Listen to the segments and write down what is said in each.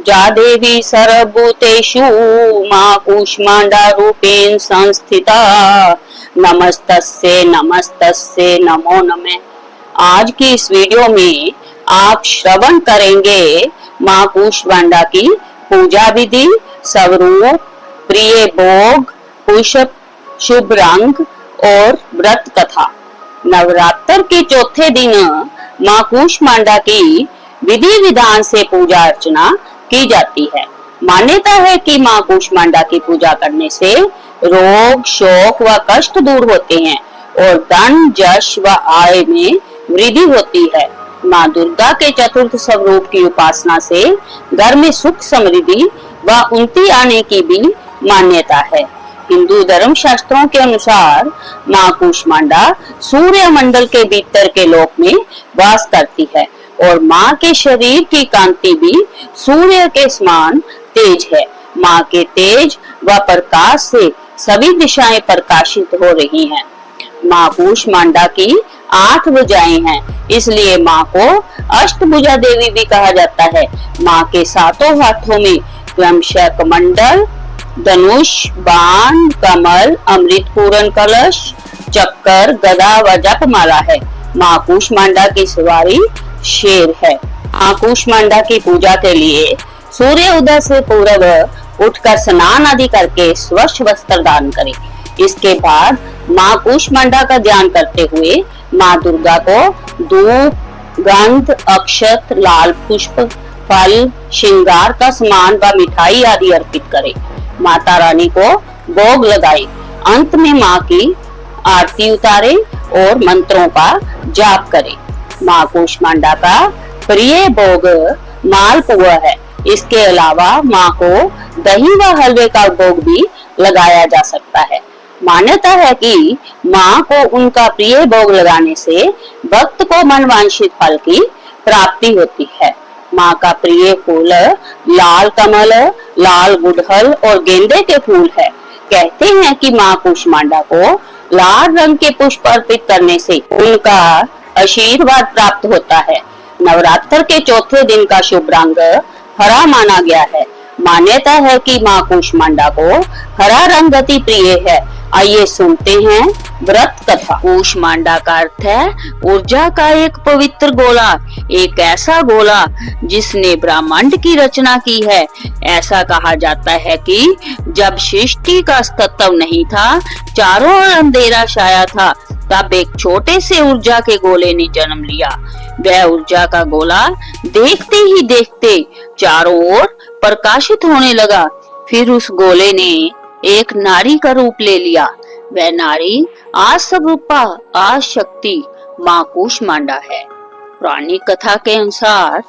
जा देवी सर्वभूतेषु मां कूष्मांडा रूपेण संस्थिता नमस्तस्यै नमस्तस्यै नमो नमः। आज की इस वीडियो में आप श्रवण करेंगे मां कूष्मांडा की पूजा विधि, स्वरूप, प्रिय भोग, पुष्प, शुभ रंग और व्रत कथा। नवरात्र के चौथे दिन मां कूष्मांडा की विधि विधान से पूजा अर्चना की जाती है। मान्यता है कि मां कूष्मांडा की पूजा करने से रोग, शोक व कष्ट दूर होते हैं और धन, यश व आय में वृद्धि होती है। मां दुर्गा के चतुर्थ स्वरूप की उपासना से घर में सुख, समृद्धि व उन्नति आने की भी मान्यता है। हिंदू धर्म शास्त्रों के अनुसार मां कूष्मांडा सूर्य मंडल के भीतर के लोक में वास करती है और मां के शरीर की कांति भी सूर्य के समान तेज है। मां के तेज व प्रकाश से सभी दिशाएं प्रकाशित हो रही हैं। मां कूष्मांडा की 8 भुजाएं हैं, इसलिए मां को अष्टभुजा देवी भी कहा जाता है। मां के 7 हाथों में क्रमशः कमंडल, धनुष, बाण, कमल, अमृत पूर्ण कलश, चक्कर, गदा व जपमाला है। मां कूष्मांडा की सवारी शेर है। मां कूष्मांडा की पूजा के लिए सूर्य उदय से पूर्व उठकर स्नान आदि करके स्वच्छ वस्त्र दान करें। इसके बाद मां कूष्मांडा का ध्यान करते हुए मां दुर्गा को धूप, गंध, अक्षत, लाल पुष्प, फल, श्रृंगार का सामान व मिठाई आदि अर्पित करें। माता रानी को भोग लगाए। अंत में मां की आरती उतारे और मंत्रों का जाप करें। मां कूष्मांडा का प्रिय भोग मालपुआ है। इसके अलावा मां को दही व हलवे का भोग भी लगाया जा सकता है। मान्यता है कि मां को उनका प्रिय भोग लगाने से भक्त को मनवांछित फल की प्राप्ति होती है। मां का प्रिय फूल लाल कमल, लाल गुड़हल और गेंदे के फूल है। कहते हैं कि मां कूष्मांडा को लाल रंग के पुष्प अर्पित करने से उनका आशीर्वाद प्राप्त होता है। नवरात्र के चौथे दिन का शुभ रंग हरा माना गया है। मान्यता है कि मां कूष्मांडा को हरा रंग अति प्रिय है। आइए सुनते हैं व्रत कथा। कूष्मांडा का अर्थ है ऊर्जा का एक पवित्र गोला, एक ऐसा गोला जिसने ब्रह्मांड की रचना की है। ऐसा कहा जाता है कि जब सृष्टि का अस्तित्व नहीं था, चारों ओर अंधेरा छाया था, तब एक छोटे से ऊर्जा के गोले ने जन्म लिया। वह ऊर्जा का गोला देखते ही देखते चारों ओर प्रकाशित होने लगा। फिर उस गोले ने एक नारी का रूप ले लिया। वह नारी आसरूपा आशक्ति मां कूष्मांडा है। पौराणिक कथा के अनुसार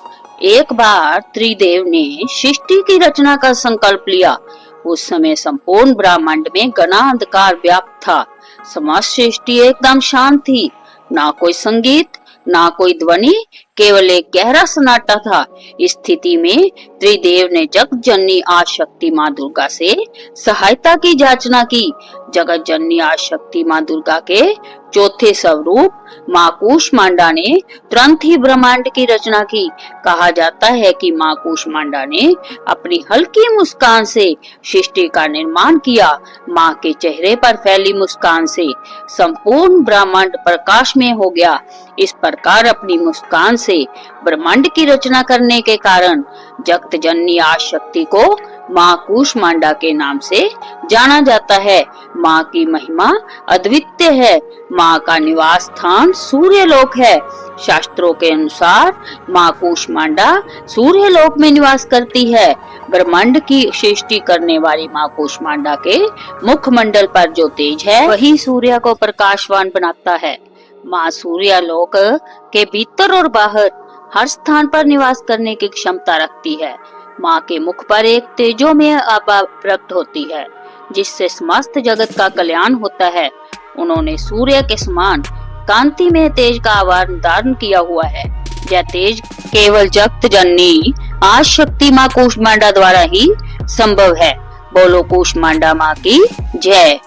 एक बार त्रिदेव ने सृष्टि की रचना का संकल्प लिया। उस समय संपूर्ण ब्रह्मांड में घना अंधकार व्याप्त था। समस्त सृष्टि एकदम शांत थी। ना कोई संगीत, ना कोई ध्वनि, केवल एक गहरा सन्नाटा था। इस स्थिति में त्रिदेव ने जगत जननी आशक्ति मां दुर्गा से सहायता की याचना की। जगत जननी आशक्ति मां दुर्गा के चौथे स्वरूप मां कूष्मांडा ने तुरंत ही ब्रह्मांड की रचना की। कहा जाता है कि मां कूष्मांडा ने अपनी हल्की मुस्कान से सृष्टि का निर्माण किया। मां के चेहरे पर फैली मुस्कान से संपूर्ण ब्रह्मांड प्रकाश में हो गया। इस प्रकार अपनी मुस्कान से ब्रह्मांड की रचना करने के कारण जगत जननी आशक्ति को मां कूष्मांडा के नाम से जाना जाता है। मां की महिमा अद्वितीय है। मां का निवास स्थान सूर्यलोक है। शास्त्रों के अनुसार मां कूष्मांडा सूर्यलोक में निवास करती है। ब्रह्मांड की सृष्टि करने वाली मां कूष्मांडा के मुखमंडल पर जो तेज है, वही सूर्य को प्रकाशवान बनाता है। मां सूर्यलोक के भीतर और बाहर हर स्थान पर निवास करने की क्षमता रखती है। मां के मुख पर एक तेजोमय आभा प्रकट होती है, जिससे समस्त जगत का कल्याण होता है। उन्होंने सूर्य के समान कांति में तेज का आवारण धारण किया हुआ है। यह तेज केवल जगत जननी आशक्ति मां कूष्मांडा द्वारा ही संभव है। बोलो कूष्मांडा मां की जय।